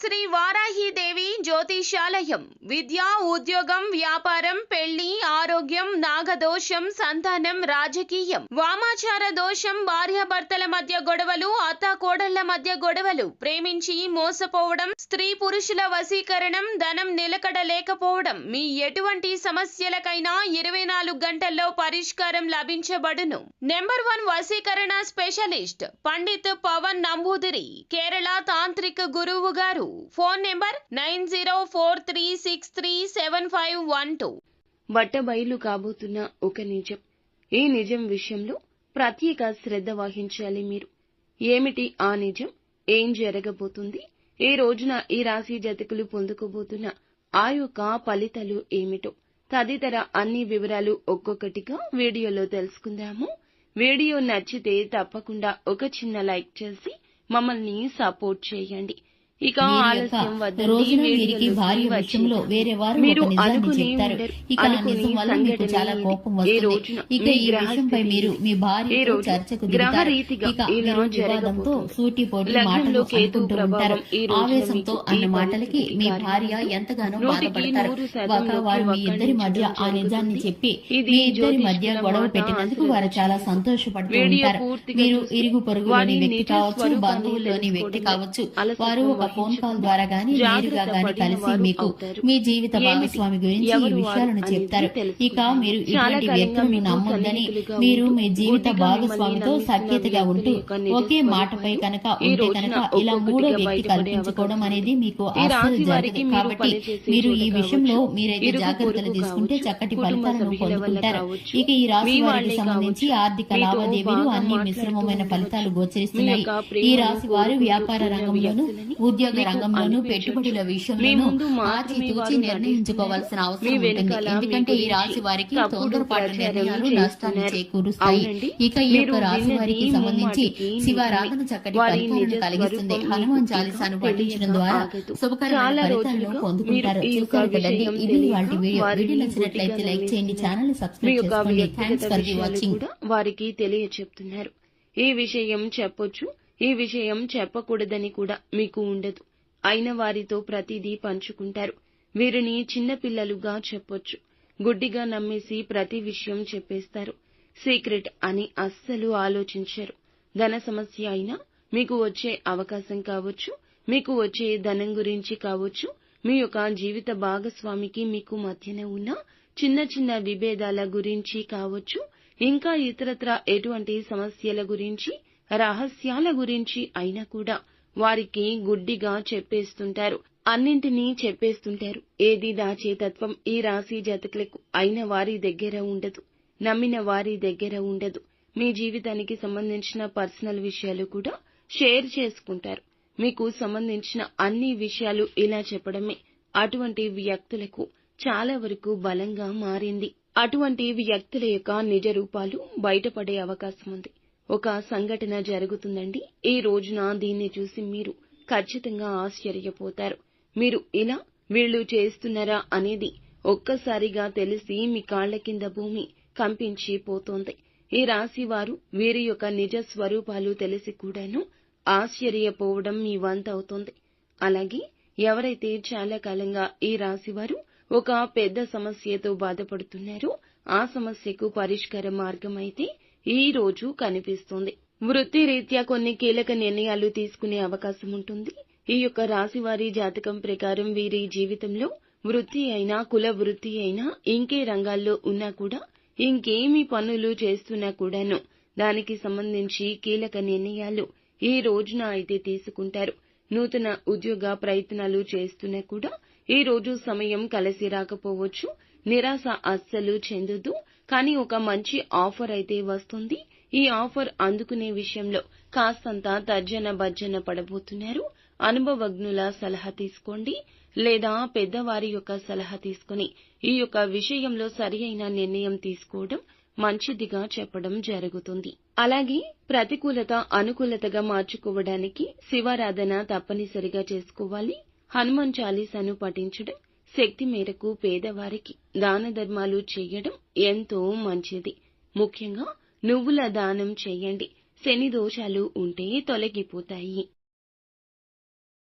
శ్రీ వారాహీదేవి జ్యోతిషాలయం విద్య, ఉద్యోగం, వ్యాపారం, పెళ్లి, ఆరోగ్యం, నాగదోషం, సంతానం, రాజకీయం, వామాచార దోషం, భార్యాభర్తల మధ్య గొడవలు, అత్తాకోడళ్ల మధ్య గొడవలు, ప్రేమించి మోసపోవడం, స్త్రీ పురుషుల వశీకరణం, ధనం నిలకడ లేకపోవడం, మీ ఎటువంటి సమస్యలకైనా 24 గంటల్లో పరిష్కారం లభించబడును. నెంబర్ 1 వశీకరణ స్పెషలిస్ట్ పండిత్ పవన్ నంబూదిరి, కేరళ తాంత్రిక గురువు గారు. Phone number 9043637512. బట్టబయలు కాబోతున్న ఒక నిజం. ఈ నిజం విషయంలో ప్రత్యేక శ్రద్ధ వహించాలి మీరు. ఏమిటి ఆ నిజం? ఏం జరగబోతుంది? ఈ రోజున ఈ రాశి జాతకులు పొందుకోబోతున్న ఆ యొక్క ఫలితాలు ఏమిటో తదితర అన్ని వివరాలు ఒక్కొక్కటిగా వీడియోలో తెలుసుకుందాము. వీడియో నచ్చితే తప్పకుండా ఒక చిన్న లైక్ చేసి మమ్మల్ని సపోర్ట్ చేయండి. ఇక ఆలస్యం రోజున వీరికి భార్య విషయంలో వేరే వారు ఒక నిజాన్ని చెప్తారు. ఇక ఆ నిజం వల్ల మీకు చాలా కోపం వస్తుంది. ఇక ఈ విషయంపై మీరు మీ భార్యతో చర్చకు దిగుతారు. ఇక మీరు వివాదంతో సూటిపోటి మాటలు అనుకుంటూ ఉంటారు. ఆవేశంతో అన్న మాటలకి మీ భార్య ఎంతగానో బాధపడతారు. ఒక వారు మీ ఇద్దరి మధ్య ఆ నిజాన్ని చెప్పి మీ ఇద్దరి మధ్య గొడవ పెట్టినందుకు వారు చాలా సంతోషపడుతూ ఉంటారు. మీరు ఇరుగు పొరుగులోని వ్యక్తి కావచ్చు, బంధువుల్లోని వ్యక్తి కావచ్చు, వారు ఒక ఫోన్ కాల్ ద్వారా గానీ నేరుగా గానీ కలిసి మీకు మీ జీవిత భాగస్వామి గురించి ఈ విషయాలను చెప్తారు. ఇక మీరు ఇటువంటి వ్యక్తులను నమ్మొద్దని, మీరు మీ జీవిత భాగస్వామితో సఖ్యతగా ఉంటూ ఒకే మాటపై కనుక ఉంటే కనుక ఇలా మూడో వ్యక్తి కల్పించుకోవడం అనేది మీకు అస్సలు జరగదు. కాబట్టి మీరు ఈ విషయంలో మీరైతే జాగ్రత్తలు తీసుకుంటే చక్కటి ఫలితాలను పొందుకుంటారు. ఇక ఈ రాశి వారికి సంబంధించి ఆర్థిక లావాదేవీలు అన్ని మిశ్రమమైన ఫలితాలు గోచరిస్తున్నాయి. ఈ రాశి వారు వ్యాపార రంగంలోనూ ఉద్యోగ రంగంలోనూ పెట్టుబడుల విషయంలోనూ ఆచితూచి నిర్ణయించుకోవాల్సిన అవసరం ఉంటుంది. ఎందుకంటే ఈ రాశి వారికి తొందరపాటు నిర్ణయాలు నష్టాన్ని చేకూరుస్తాయి. ఇక ఈ యొక్క రాశి వారికి సంబంధించి శివారాధన చక్కటి ఫలితాలను కలిగిస్తుంది. హనుమాన్ చాలీసాను పఠించడం ద్వారా శుభకరమైన ఫలితాలను పొందుకుంటారు. చూశారు కదండి, ఇది వాటి వీడియో. వీడియో నచ్చినట్లయితే లైక్ చేయండి, ఛానల్ ని సబ్స్క్రైబ్ చేసుకోండి. Thanks for watching. వారికి తెలియచెప్తున్నారు. ఈ విషయం చెప్పొచ్చు, ఈ విషయం చెప్పకూడదని కూడా మీకు ఉండదు. అయిన వారితో ప్రతిదీ పంచుకుంటారు. వీరిని చిన్నపిల్లలుగా చెప్పొచ్చు. గుడ్డిగా నమ్మేసి ప్రతి విషయం చెప్పేస్తారు. సీక్రెట్ అని అస్సలు ఆలోచించరు. ధన సమస్య అయినా, మీకు వచ్చే అవకాశం కావచ్చు, మీకు వచ్చే ధనం గురించి కావచ్చు, మీ యొక్క జీవిత భాగస్వామికి మీకు మధ్యన ఉన్న చిన్న చిన్న విభేదాల గురించి కావచ్చు, ఇంకా ఇతరత్ర ఎటువంటి సమస్యల గురించి, రహస్యాల గురించి అయినా కూడా వారికి గుడ్డిగా చెప్పేస్తుంటారు. అన్నింటినీ చెప్పేస్తుంటారు. ఏది దాచేతత్వం ఈ రాశి జాతకులకు అయిన వారి దగ్గర ఉండదు, నమ్మిన వారి దగ్గర ఉండదు. మీ జీవితానికి సంబంధించిన పర్సనల్ విషయాలు కూడా షేర్ చేసుకుంటారు. మీకు సంబంధించిన అన్ని విషయాలు ఇలా చెప్పడమే అటువంటి వ్యక్తులకు చాలా వరకు బలంగా మారింది. అటువంటి వ్యక్తుల యొక్క నిజ రూపాలు బయటపడే అవకాశం ఉంది. ఒక సంఘటన జరుగుతుందండి. ఈ రోజున దీన్ని చూసి మీరు ఖచ్చితంగా ఆశ్చర్యపోతారు. మీరు ఇలా వీళ్ళు చేస్తున్నారా అనేది ఒక్కసారిగా తెలిసి మీ కాళ్ల కింద భూమి కంపించి పోతోంది. ఈ రాశి వారు వీరి యొక్క నిజ స్వరూపాలు తెలిసి కూడాను ఆశ్చర్యపోవడం మీ వంత అవుతోంది. అలాగే ఎవరైతే చాలా కాలంగా ఈ రాశి వారు ఒక పెద్ద సమస్యతో బాధపడుతున్నారో ఆ సమస్యకు పరిష్కార మార్గం అయితే ఈ రోజు కనిపిస్తుంది. వృత్తి రీత్యా కొన్ని కీలక నిర్ణయాలు తీసుకునే అవకాశం ఉంటుంది. ఈ యొక్క రాశి వారి జాతకం ప్రకారం వీరి జీవితంలో వృత్తి అయినా, కుల వృత్తి అయినా, ఇంకే రంగాల్లో ఉన్నా కూడా, ఇంకేమి పనులు చేస్తున్నా కూడాను దానికి సంబంధించి కీలక నిర్ణయాలు ఈ రోజున అయితే తీసుకుంటారు. నూతన ఉద్యోగ ప్రయత్నాలు చేస్తున్నా కూడా ఈ రోజు సమయం కలిసి రాకపోవచ్చు. నిరాశ అస్సలు చెందొద్దు. కానీ ఒక మంచి ఆఫర్ అయితే వస్తుంది. ఈ ఆఫర్ అందుకునే విషయంలో కాస్తంత తర్జన భర్జన పడబోతున్నారు. అనుభవజ్ఞుల సలహా తీసుకోండి, లేదా పెద్దవారి యొక్క సలహా తీసుకుని ఈ యొక్క విషయంలో సరి అయిన నిర్ణయం తీసుకోవడం మంచిదిగా చెప్పడం జరుగుతుంది. అలాగే ప్రతికూలత అనుకూలతగా మార్చుకోవడానికి శివారాధన తప్పనిసరిగా చేసుకోవాలి. హనుమాన్ చాలీసాను పఠించడం, శక్తి మేరకు పేదవారికి దాన ధర్మాలు చేయడం ఎంతో మంచిది. ముఖ్యంగా నువ్వుల దానం చేయండి. శని దోషాలు ఉంటే తొలగిపోతాయి.